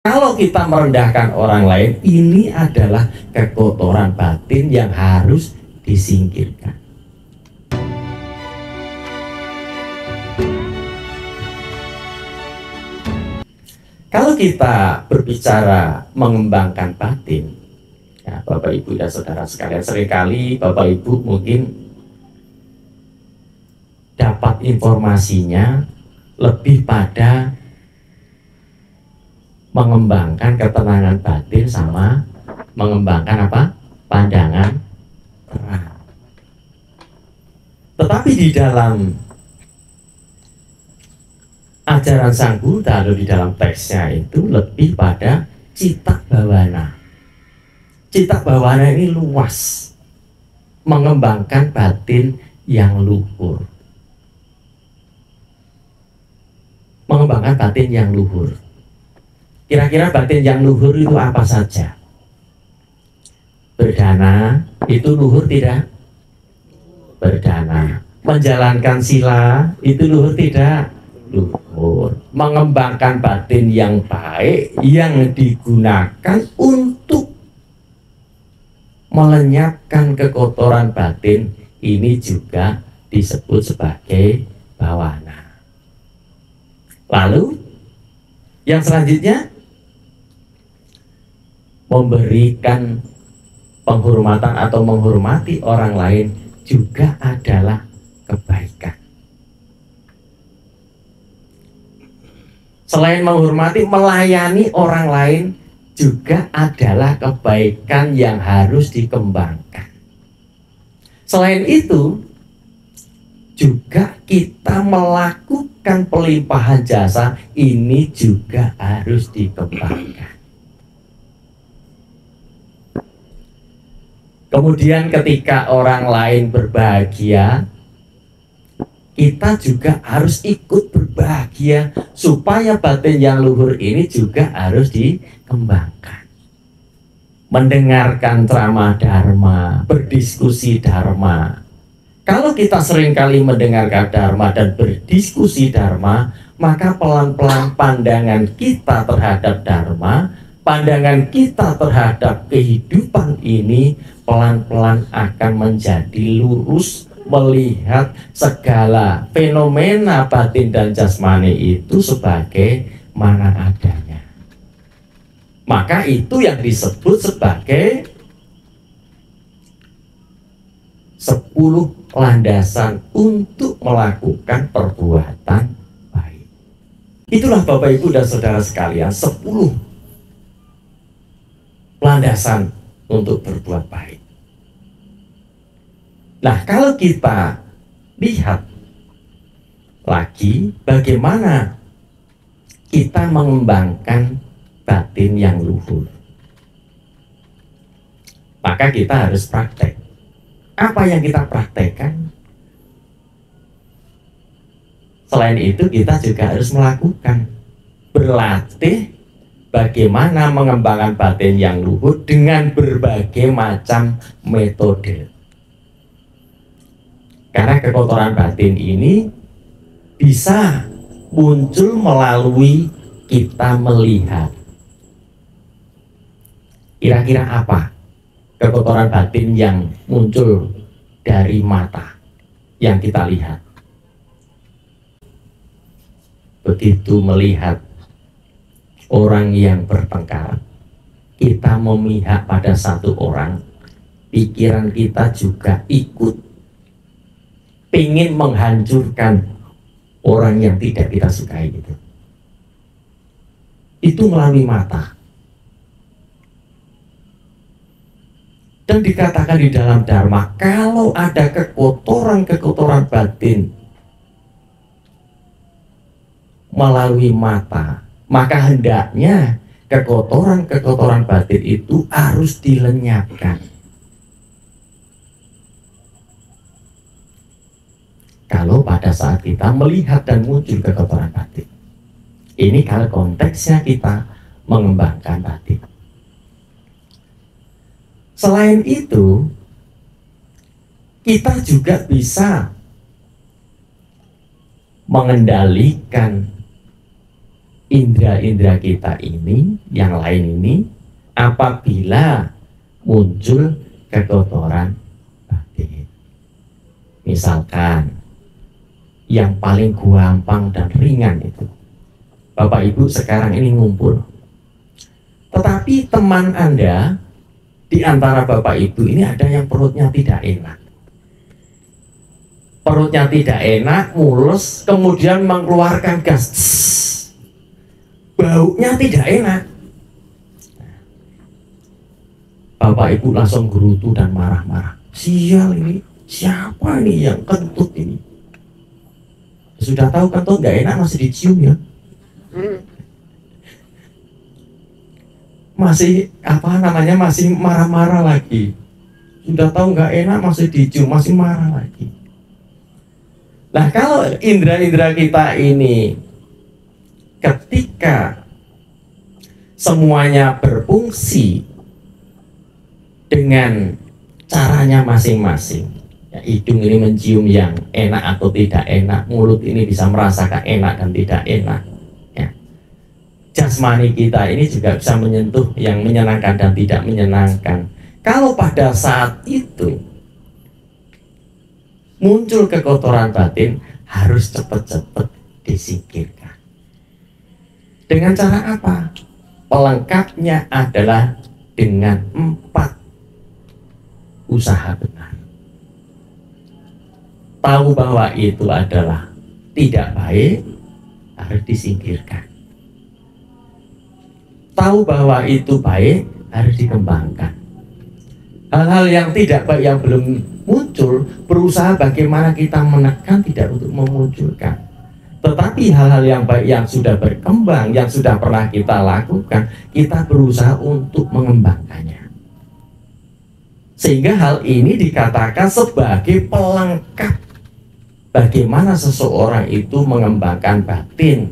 Kalau kita merendahkan orang lain, ini adalah kekotoran batin yang harus disingkirkan. Kalau kita berbicara mengembangkan batin, ya, Bapak Ibu dan Saudara sekalian, seringkali Bapak Ibu mungkin dapat informasinya lebih pada mengembangkan ketenangan batin sama mengembangkan apa? Pandangan terang. Tetapi di dalam ajaran Sang Buddha atau di dalam teksnya itu lebih pada cita bawana. Cita bawana ini luas, mengembangkan batin yang luhur. Mengembangkan batin yang luhur. Kira-kira batin yang luhur itu apa saja? Berdana, itu luhur tidak? Berdana. Menjalankan sila, itu luhur tidak? Luhur. Mengembangkan batin yang baik yang digunakan untuk melenyapkan kekotoran batin, ini juga disebut sebagai bawana. Lalu yang selanjutnya, memberikan penghormatan atau menghormati orang lain juga adalah kebaikan. Selain menghormati, melayani orang lain juga adalah kebaikan yang harus dikembangkan. Selain itu, juga kita melakukan pelimpahan jasa, ini juga harus dikembangkan. Kemudian ketika orang lain berbahagia, kita juga harus ikut berbahagia supaya batin yang luhur ini juga harus dikembangkan. Mendengarkan ceramah dharma, berdiskusi dharma. Kalau kita seringkali mendengarkan dharma dan berdiskusi dharma, maka pelan-pelan pandangan kita terhadap dharma, pandangan kita terhadap kehidupan ini pelan-pelan akan menjadi lurus, melihat segala fenomena batin dan jasmani itu sebagai mana adanya. Maka itu yang disebut sebagai 10 landasan untuk melakukan perbuatan baik. Itulah Bapak Ibu dan Saudara sekalian, 10 landasan untuk berbuat baik. Nah, kalau kita lihat lagi bagaimana kita mengembangkan batin yang luhur, maka kita harus praktek. Apa yang kita praktekkan? Selain itu, kita juga harus melakukan, berlatih bagaimana mengembangkan batin yang luhur dengan berbagai macam metode. Karena kekotoran batin ini bisa muncul melalui kita melihat. Kira-kira apa kekotoran batin yang muncul dari mata yang kita lihat? Begitu melihat orang yang bertengkar, kita memihak pada satu orang, pikiran kita juga ikut ingin menghancurkan orang yang tidak kita sukai itu. Itu melalui mata. Dan dikatakan di dalam Dharma, kalau ada kekotoran-kekotoran batin melalui mata, maka hendaknya kekotoran-kekotoran batin itu harus dilenyapkan. Kalau pada saat kita melihat dan muncul kekotoran batin, ini kalau konteksnya kita mengembangkan batin. Selain itu, kita juga bisa mengendalikan indera-indera kita ini, yang lain ini, apabila muncul kekotoran batin. Misalkan yang paling gampang dan ringan itu, Bapak Ibu sekarang ini ngumpul, tetapi teman Anda di antara Bapak Ibu ini ada yang perutnya tidak enak. Perutnya tidak enak, mulus, kemudian mengeluarkan gas. Baunya tidak enak. Bapak Ibu langsung gerutu dan marah-marah. Sial ini, siapa ini yang kentut ini? Sudah tahu kentut nggak enak masih dicium ya? Masih apa namanya, masih marah-marah lagi. Sudah tahu nggak enak masih dicium, masih marah lagi. Nah, kalau indera-indera kita ini ketika semuanya berfungsi dengan caranya masing-masing, ya, hidung ini mencium yang enak atau tidak enak, mulut ini bisa merasakan enak dan tidak enak, ya. Jasmani kita ini juga bisa menyentuh yang menyenangkan dan tidak menyenangkan. Kalau pada saat itu muncul kekotoran batin, harus cepat-cepat disingkirkan. Dengan cara apa? Pelengkapnya adalah dengan 4 usaha benar. Tahu bahwa itu adalah tidak baik, harus disingkirkan. Tahu bahwa itu baik, harus dikembangkan. Hal-hal yang tidak baik yang belum muncul, berusaha bagaimana kita menekan tidak untuk memunculkan. Tetapi hal-hal yang baik yang sudah berkembang, yang sudah pernah kita lakukan, kita berusaha untuk mengembangkannya. Sehingga hal ini dikatakan sebagai pelengkap bagaimana seseorang itu mengembangkan batin,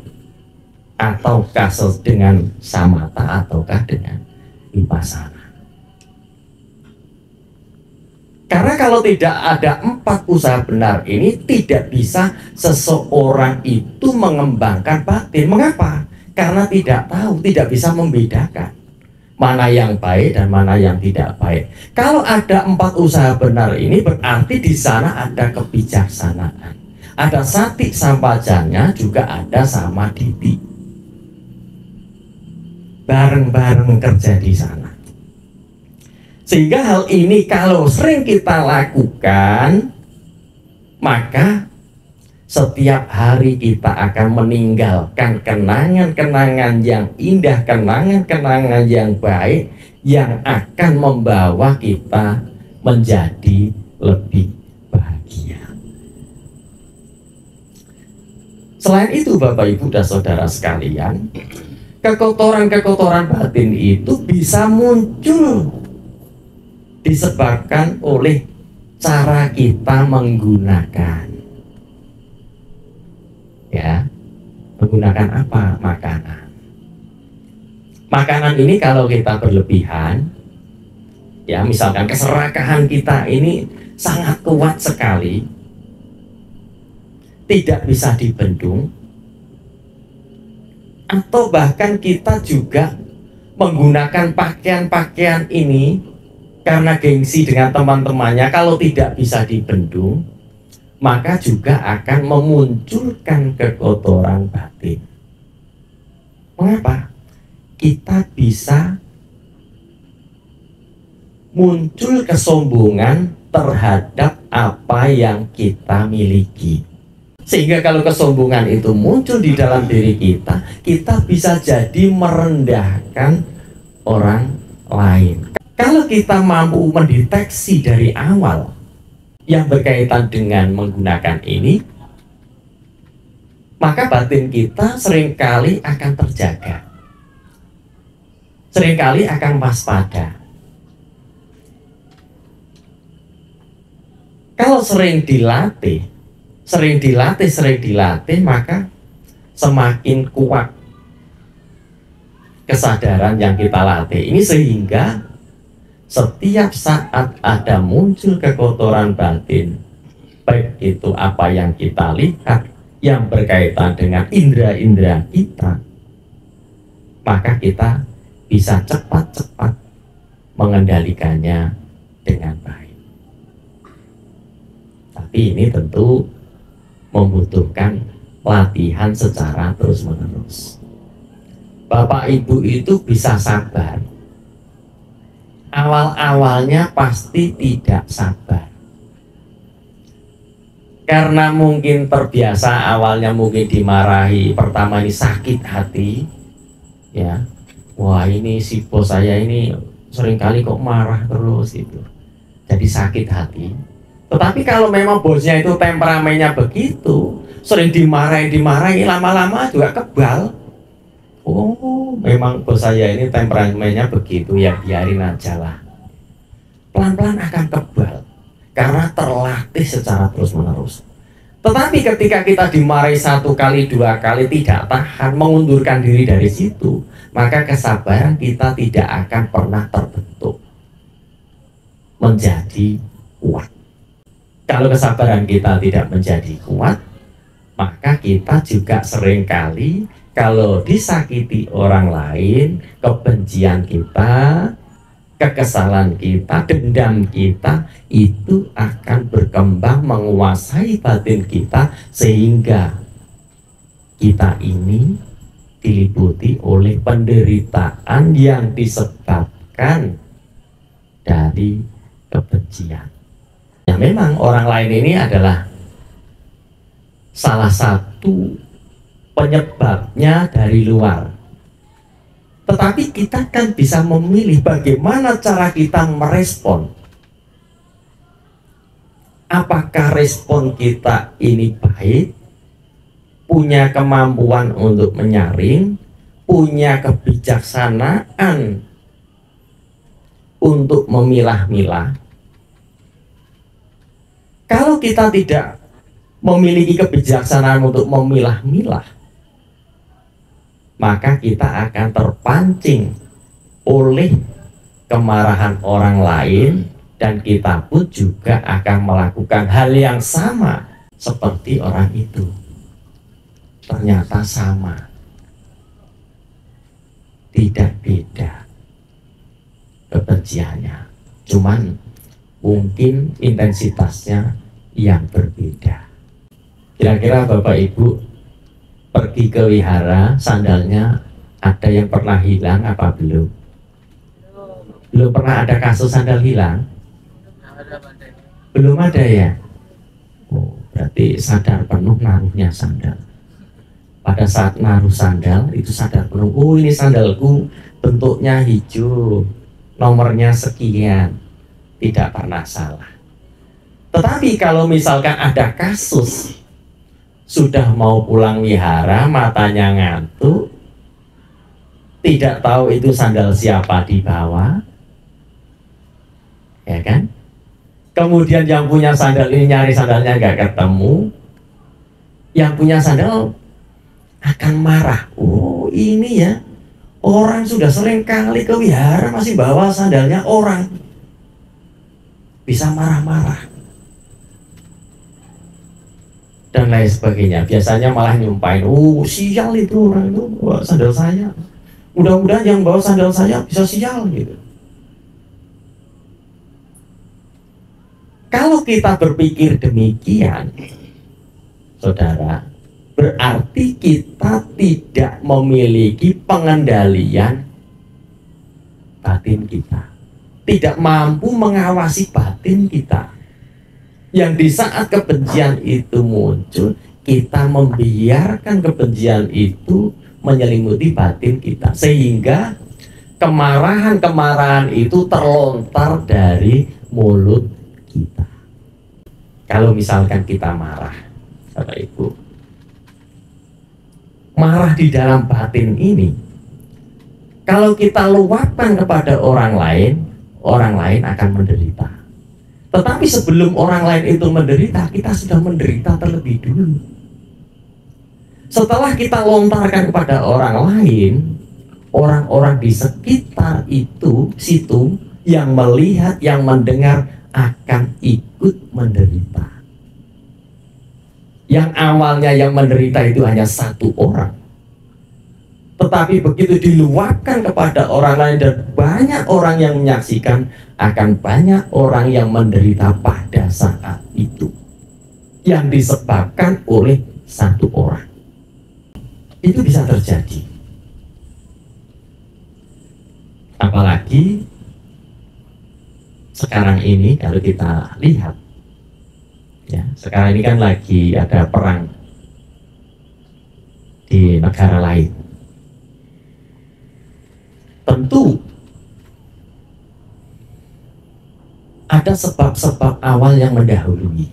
ataukah dengan samatha ataukah dengan vipassana. Karena kalau tidak ada 4 usaha benar ini, tidak bisa seseorang itu mengembangkan batin. Mengapa? Karena tidak tahu, tidak bisa membedakan mana yang baik dan mana yang tidak baik. Kalau ada 4 usaha benar ini, berarti di sana ada kebijaksanaan, ada sati sampajanya, juga ada samadhi. Bareng-bareng kerja di sana. Sehingga hal ini kalau sering kita lakukan, maka setiap hari kita akan meninggalkan kenangan-kenangan yang indah, kenangan-kenangan yang baik, yang akan membawa kita menjadi lebih bahagia. Selain itu, Bapak Ibu dan Saudara sekalian, kekotoran-kekotoran batin itu bisa muncul disebabkan oleh cara kita menggunakan, ya, menggunakan apa? Makanan ini kalau kita berlebihan, ya, misalkan keserakahan kita ini sangat kuat sekali, tidak bisa dibendung, atau bahkan kita juga menggunakan pakaian-pakaian ini karena gengsi dengan teman-temannya, kalau tidak bisa dibendung, maka juga akan memunculkan kekotoran batin. Mengapa? Kita bisa muncul kesombongan terhadap apa yang kita miliki. Sehingga kalau kesombongan itu muncul di dalam diri kita, kita bisa jadi merendahkan orang lain. Kalau kita mampu mendeteksi dari awal yang berkaitan dengan menggunakan ini, maka batin kita seringkali akan terjaga, seringkali akan waspada. Kalau sering dilatih, maka semakin kuat kesadaran yang kita latih ini, sehingga setiap saat ada muncul kekotoran batin, baik itu apa yang kita lihat yang berkaitan dengan indera-indera kita, maka kita bisa cepat-cepat mengendalikannya dengan baik. Tapi ini tentu membutuhkan latihan secara terus-menerus. Bapak Ibu itu bisa sabar. Awal-awalnya pasti tidak sabar. Karena mungkin terbiasa, awalnya mungkin dimarahi, pertama ini sakit hati, ya. Wah, ini si bos saya ini seringkali kok marah terus itu. Jadi sakit hati. Tetapi kalau memang bosnya itu temperamennya begitu, sering dimarahi, lama-lama juga kebal. Oh, memang bos saya ini temperamennya begitu, ya biarin aja lah. Pelan-pelan akan kebal. Karena terlatih secara terus-menerus. Tetapi ketika kita dimarahi 1 kali, 2 kali, tidak tahan, mengundurkan diri dari situ, maka kesabaran kita tidak akan pernah terbentuk menjadi kuat. Kalau kesabaran kita tidak menjadi kuat, maka kita juga seringkali kalau disakiti orang lain, kebencian kita, kekesalan kita, dendam kita itu akan berkembang menguasai batin kita, sehingga kita ini diliputi oleh penderitaan yang disebabkan dari kebencian. Ya memang orang lain ini adalah salah satu penyebabnya dari luar. Tetapi kita kan bisa memilih bagaimana cara kita merespon. Apakah respon kita ini baik, punya kemampuan untuk menyaring, punya kebijaksanaan untuk memilah-milah. Kalau kita tidak memiliki kebijaksanaan untuk memilah-milah, maka kita akan terpancing oleh kemarahan orang lain, dan kita pun juga akan melakukan hal yang sama seperti orang itu. Ternyata sama, tidak beda kebenciannya, cuman mungkin intensitasnya yang berbeda. Kira-kira Bapak Ibu pergi ke wihara, sandalnya ada yang pernah hilang apa belum? Belum pernah ada kasus sandal hilang? Belum ada ya? Oh, berarti sadar penuh naruhnya sandal. Pada saat naruh sandal itu sadar penuh, oh ini sandalku bentuknya hijau, nomornya sekian, tidak pernah salah. Tetapi kalau misalkan ada kasus sudah mau pulang wihara, matanya ngantuk, tidak tahu itu sandal siapa di bawah, ya kan? Kemudian yang punya sandal ini nyari sandalnya nggak ketemu, yang punya sandal akan marah. Oh ini ya, orang sudah sering kali ke wihara masih bawa sandalnya orang, bisa marah-marah dan lain sebagainya. Biasanya malah nyumpain, oh sial itu orang itu bawa sandal saya, mudah-mudahan yang bawa sandal saya bisa sial gitu. Kalau kita berpikir demikian, saudara, berarti kita tidak memiliki pengendalian batin kita, tidak mampu mengawasi batin kita. Yang di saat kebencian itu muncul, kita membiarkan kebencian itu menyelimuti batin kita, sehingga kemarahan-kemarahan itu terlontar dari mulut kita. Kalau misalkan kita marah, Bapak Ibu, marah di dalam batin ini, kalau kita luapkan kepada orang lain akan menderita. Tetapi sebelum orang lain itu menderita, kita sudah menderita terlebih dulu. Setelah kita lontarkan kepada orang lain, orang-orang di sekitar situ yang melihat, yang mendengar akan ikut menderita. Yang awalnya yang menderita itu hanya 1 orang, Tetapi begitu diluapkan kepada orang lain dan banyak orang yang menyaksikan, akan banyak orang yang menderita pada saat itu, yang disebabkan oleh satu orang. Itu bisa terjadi. Apalagi sekarang ini kalau kita lihat, ya, sekarang ini kan lagi ada perang di negara lain. Tentu ada sebab-sebab awal yang mendahului.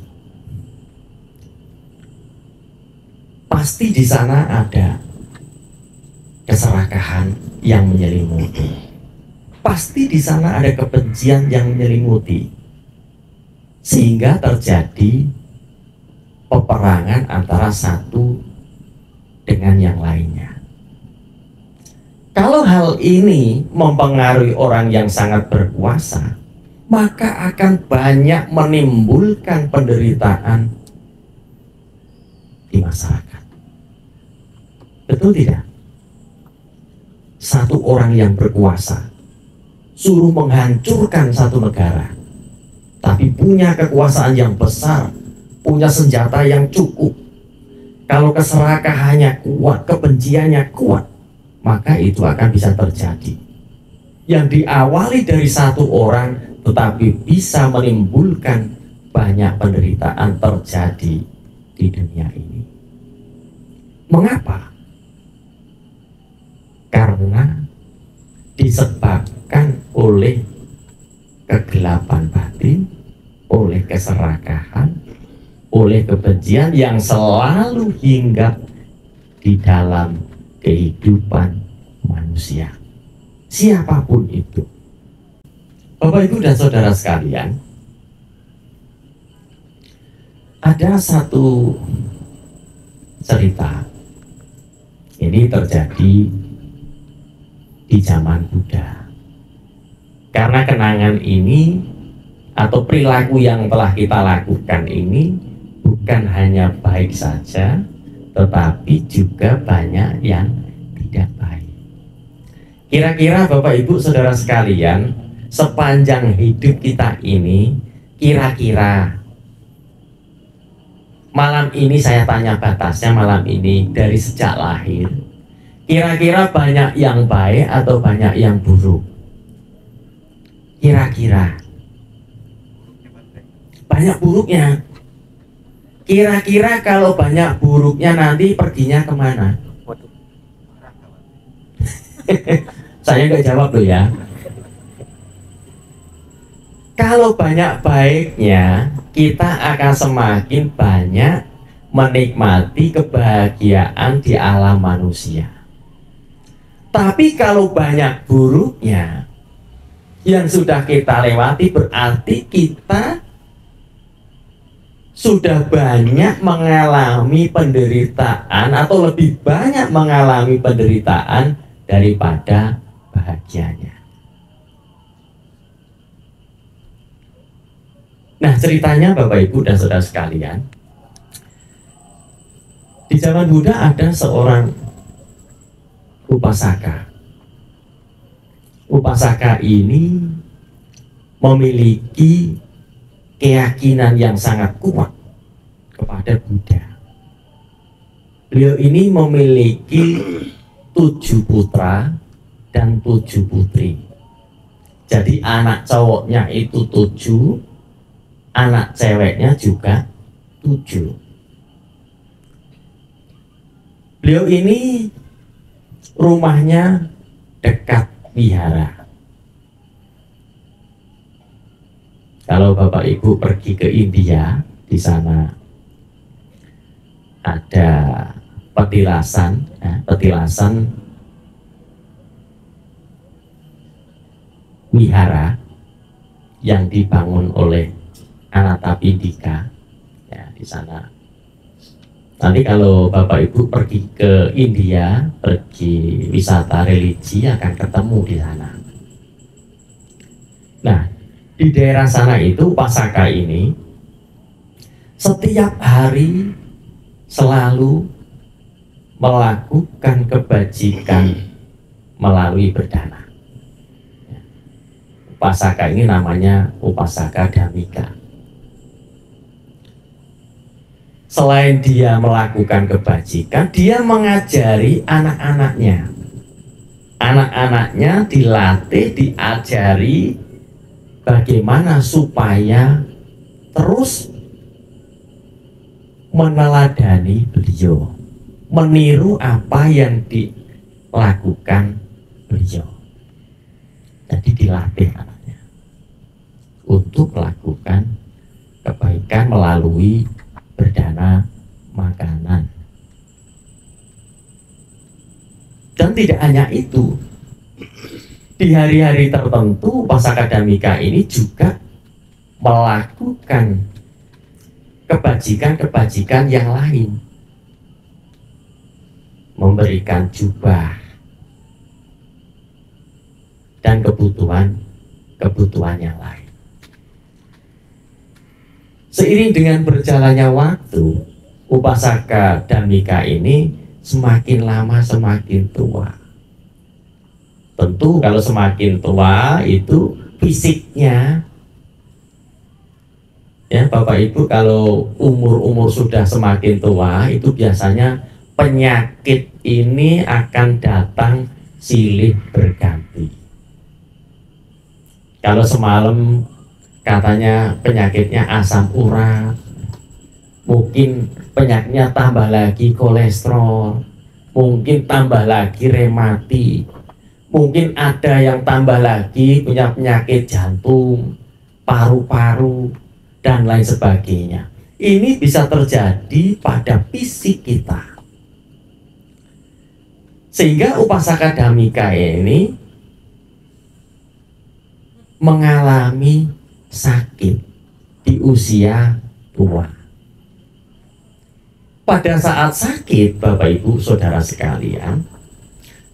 Pasti di sana ada keserakahan yang menyelimuti. Pasti di sana ada kebencian yang menyelimuti. Sehingga terjadi peperangan antara satu dengan yang lainnya. Kalau hal ini mempengaruhi orang yang sangat berkuasa, maka akan banyak menimbulkan penderitaan di masyarakat. Betul tidak? Satu orang yang berkuasa suruh menghancurkan satu negara, tapi punya kekuasaan yang besar, punya senjata yang cukup. Kalau keserakahannya kuat, kebenciannya kuat, maka itu akan bisa terjadi. Yang diawali dari satu orang, tetapi bisa menimbulkan banyak penderitaan terjadi di dunia ini. Mengapa? Karena disebabkan oleh kegelapan batin, oleh keserakahan, oleh kebencian yang selalu hinggap di dalam kehidupan manusia, siapapun itu. Bapak, Ibu, dan saudara sekalian, ada satu cerita. Ini terjadi di zaman Buddha. Karena kenangan ini atau perilaku yang telah kita lakukan ini bukan hanya baik saja, tetapi juga banyak yang tidak baik. Kira-kira Bapak Ibu saudara sekalian, sepanjang hidup kita ini, kira-kira malam ini saya tanya batasnya malam ini dari sejak lahir, kira-kira banyak yang baik atau banyak yang buruk? Kira-kira banyak buruknya. Kira-kira kalau banyak buruknya nanti perginya kemana? Saya nggak jawab loh ya. Kalau banyak baiknya, kita akan semakin banyak menikmati kebahagiaan di alam manusia. Tapi kalau banyak buruknya yang sudah kita lewati, berarti kita sudah banyak mengalami penderitaan atau lebih banyak mengalami penderitaan daripada bahagianya. Nah, ceritanya Bapak Ibu dan saudara sekalian, di zaman Buddha ada seorang upasaka. Upasaka ini memiliki keyakinan yang sangat kuat kepada Buddha. Beliau ini memiliki 7 putra dan 7 putri. Jadi anak cowoknya itu 7, anak ceweknya juga 7. Beliau ini rumahnya dekat wihara. Kalau Bapak Ibu pergi ke India, di sana ada petilasan, petilasan wihara yang dibangun oleh Anathapindika. Ya, di sana. Nanti kalau Bapak Ibu pergi ke India, pergi wisata religi, akan ketemu di sana. Nah, di daerah sana itu upasaka ini setiap hari selalu melakukan kebajikan melalui berdana. Upasaka ini namanya upasaka damika. Selain dia melakukan kebajikan, dia mengajari anak-anaknya. Anak-anaknya dilatih, diajari bagaimana supaya terus meneladani beliau, meniru apa yang dilakukan beliau. Jadi dilatih anaknya untuk melakukan kebaikan melalui berdana makanan. Dan tidak hanya itu, di hari-hari tertentu Upasaka Damika ini juga melakukan kebajikan-kebajikan yang lain, memberikan jubah dan kebutuhan yang lain. Seiring dengan berjalannya waktu, Upasaka Damika ini semakin lama semakin tua. Tentu kalau semakin tua itu fisiknya, ya Bapak Ibu, kalau umur sudah semakin tua itu biasanya penyakit ini akan datang silih berganti. Kalau semalam katanya penyakitnya asam urat, mungkin penyakitnya tambah lagi kolesterol, mungkin tambah lagi rematik, mungkin ada yang tambah lagi punya penyakit jantung, paru-paru, dan lain sebagainya. Ini bisa terjadi pada fisik kita. Sehingga Upasaka Damika ini mengalami sakit di usia tua. Pada saat sakit, Bapak Ibu Saudara sekalian,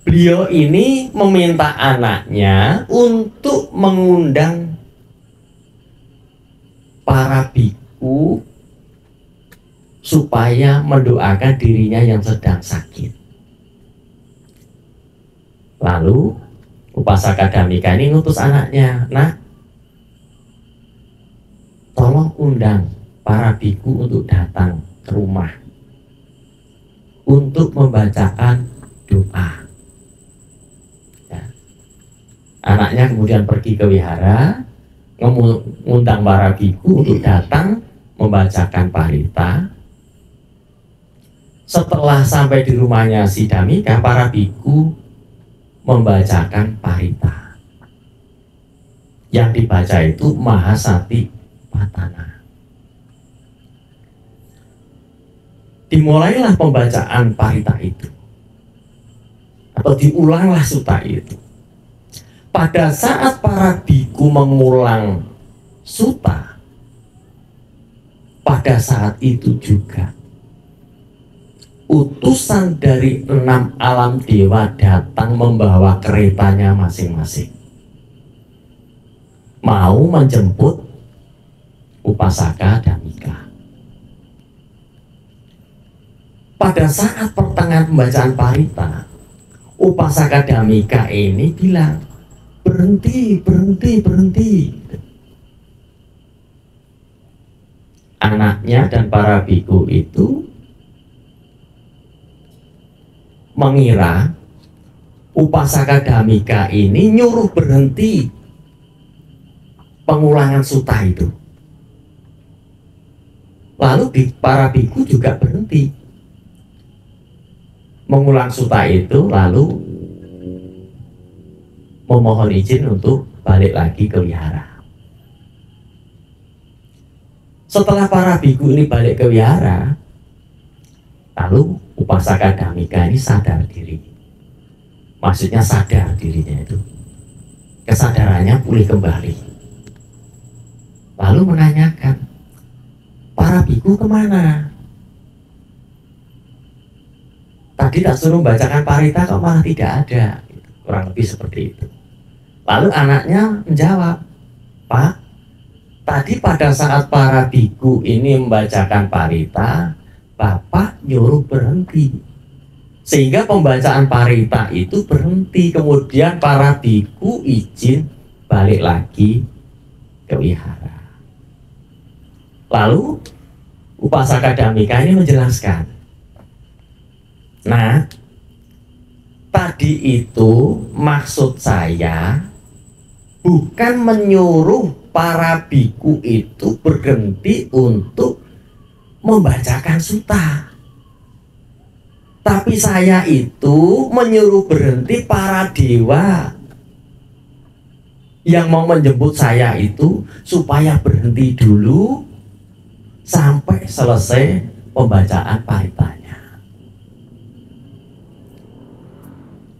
beliau ini meminta anaknya untuk mengundang para biku supaya mendoakan dirinya yang sedang sakit. Lalu Upasaka Damika ini ngutus anaknya, "Nak, tolong undang para biku untuk datang ke rumah untuk membacakan doa." Ya. Anaknya kemudian pergi ke wihara, mengundang para biku untuk datang membacakan parita. Setelah sampai di rumahnya si Damika, para biku membacakan parita. Yang dibaca itu Mahasati Patana. Dimulailah pembacaan parita itu, atau diulanglah suta itu. Pada saat para biku mengulang suta, pada saat itu juga utusan dari 6 alam dewa datang membawa keretanya masing-masing, mau menjemput Upasaka Damika. Pada saat pertengahan pembacaan parita, Upasaka Damika ini bilang, "Berhenti, berhenti, berhenti." Anaknya dan para biku itu mengira Upasaka Damika ini nyuruh berhenti pengulangan suta itu. Lalu para biku juga berhenti mengulang suta itu, lalu memohon izin untuk balik lagi ke wihara. Setelah para biku ini balik ke wihara, lalu Upasaka Damika ini sadar diri. Maksudnya sadar dirinya itu, kesadarannya pulih kembali. Lalu menanyakan, "Para biku kemana? Tadi tak suruh bacakan parita kok malah tidak ada." Kurang lebih seperti itu. Lalu anaknya menjawab, "Pak, tadi pada saat para biku ini membacakan parita, Bapak nyuruh berhenti. Sehingga pembacaan parita itu berhenti, kemudian para biku izin balik lagi ke wihara. Lalu Upasaka Dhammika ini menjelaskan, nah tadi itu maksud saya bukan menyuruh para biku itu berhenti untuk membacakan sutta, tapi saya itu menyuruh berhenti para dewa yang mau menjemput saya itu supaya berhenti dulu sampai selesai pembacaan paritanya.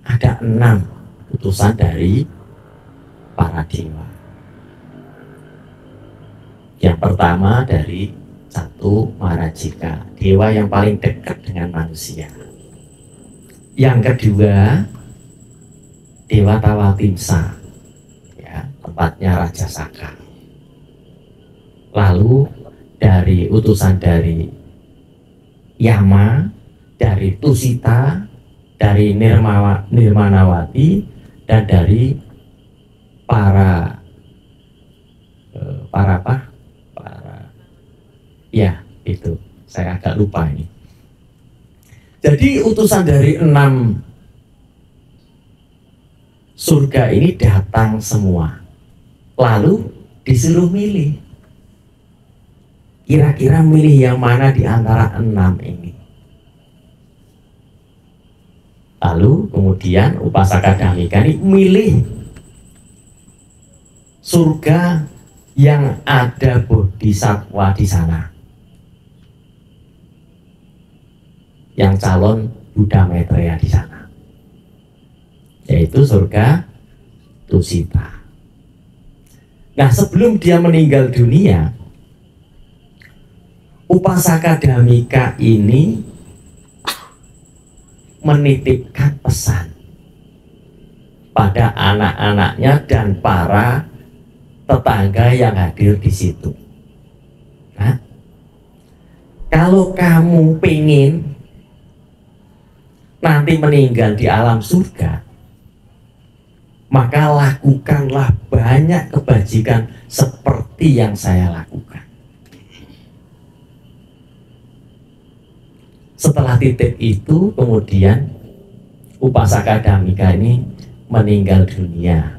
Ada 6 utusan dari para dewa. Yang pertama dari 1 Marajika, dewa yang paling dekat dengan manusia. Yang kedua Dewa Tawatimsa, ya, tempatnya Raja Saka. Lalu dari utusan dari Yama, dari Tusita, dari Nirmanawati, dan dari para ya itu saya agak lupa ini. Jadi utusan dari 6 surga ini datang semua, lalu disuruh milih. Kira-kira milih yang mana di antara 6 ini? Lalu kemudian Upasaka Dhammika ini milih surga yang ada bodhisatwa di sana, yang calon Buddha Maitreya di sana, yaitu surga Tusita. Nah, sebelum dia meninggal dunia, Upasaka Dhammika ini menitipkan pesan pada anak-anaknya dan para tetangga yang hadir di situ. Nah, kalau kamu pengen nanti meninggal di alam surga, maka lakukanlah banyak kebajikan seperti yang saya lakukan. Setelah titip itu, kemudian Upasaka Dhammika ini meninggal dunia.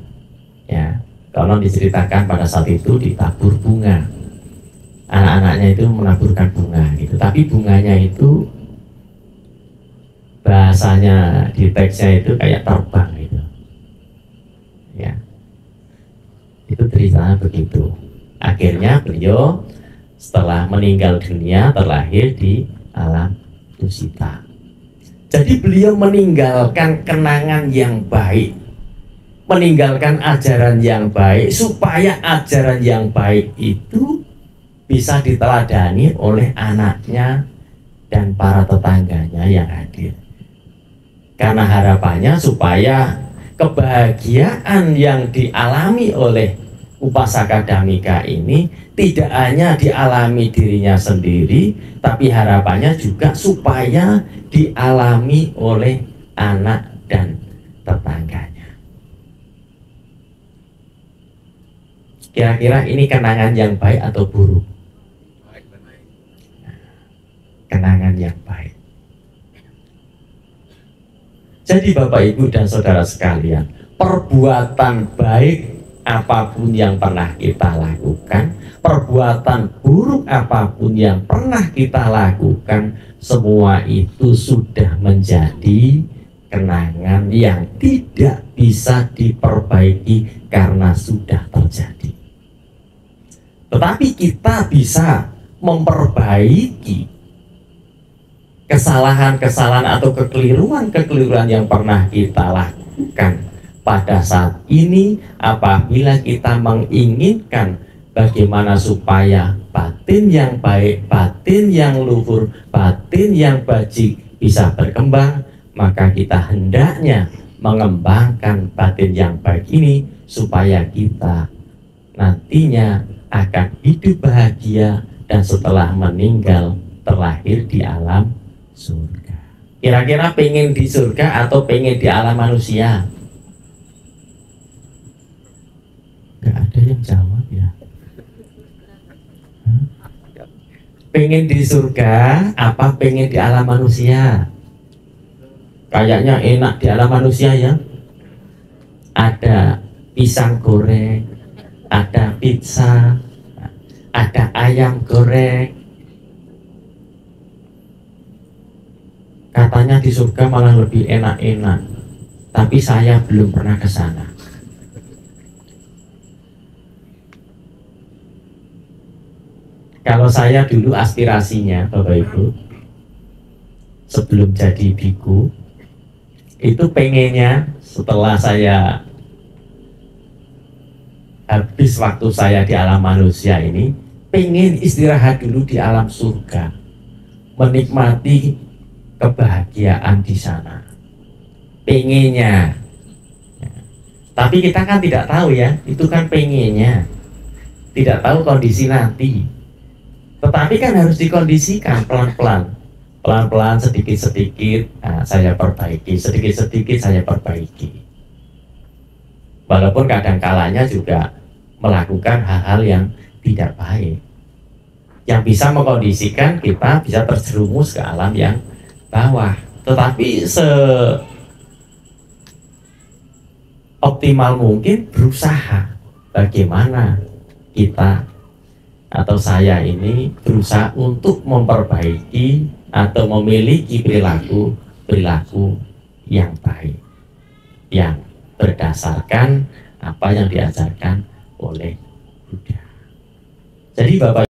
Ya, kalau diceritakan pada saat itu ditabur bunga, anak-anaknya itu menaburkan bunga gitu. Tapi bunganya itu bahasanya di teksnya itu kayak terbang gitu. Ya, itu ceritanya begitu. Akhirnya beliau setelah meninggal dunia terlahir di alam Tusita. Jadi beliau meninggalkan kenangan yang baik, meninggalkan ajaran yang baik, supaya ajaran yang baik itu bisa diteladani oleh anaknya dan para tetangganya yang hadir. Karena harapannya supaya kebahagiaan yang dialami oleh Upasaka Dhammika ini tidak hanya dialami dirinya sendiri, tapi harapannya juga supaya dialami oleh anak dan tetangganya. Kira-kira ini kenangan yang baik atau buruk? Kenangan yang baik. Jadi Bapak Ibu dan Saudara sekalian, perbuatan baik apapun yang pernah kita lakukan, perbuatan buruk apapun yang pernah kita lakukan, semua itu sudah menjadi kenangan yang tidak bisa diperbaiki karena sudah terjadi. Tetapi kita bisa memperbaiki kesalahan-kesalahan atau kekeliruan-kekeliruan yang pernah kita lakukan pada saat ini, apabila kita menginginkan bagaimana supaya batin yang baik, batin yang luhur, batin yang bajik bisa berkembang, maka kita hendaknya mengembangkan batin yang baik ini supaya kita nantinya akan hidup bahagia dan setelah meninggal terlahir di alam surga. Kira-kira pengen di surga atau pengen di alam manusia? Gak ada yang jawab ya. Pengen di surga apa pengen di alam manusia? Kayaknya enak di alam manusia ya. Ada pisang goreng, ada pizza, ada ayam goreng. Katanya di surga malah lebih enak-enak. Tapi saya belum pernah ke sana. Kalau saya dulu aspirasinya, Bapak Ibu, sebelum jadi biku, itu pengennya setelah saya habis waktu saya di alam manusia ini, pengen istirahat dulu di alam surga, menikmati kebahagiaan di sana. Pengennya. Tapi kita kan tidak tahu ya, itu kan pengennya. Tidak tahu kondisi nanti. Tetapi kan harus dikondisikan pelan-pelan. Pelan-pelan, sedikit-sedikit, nah, saya perbaiki. Sedikit-sedikit saya perbaiki. Walaupun kadang kalanya juga melakukan hal-hal yang tidak baik. Yang bisa mengkondisikan kita bisa terjerumus ke alam yang bawah. Tetapi optimal mungkin berusaha bagaimana kita atau saya ini berusaha untuk memperbaiki atau memiliki perilaku yang baik, yang berdasarkan apa yang diajarkan oleh Buddha. Jadi Bapak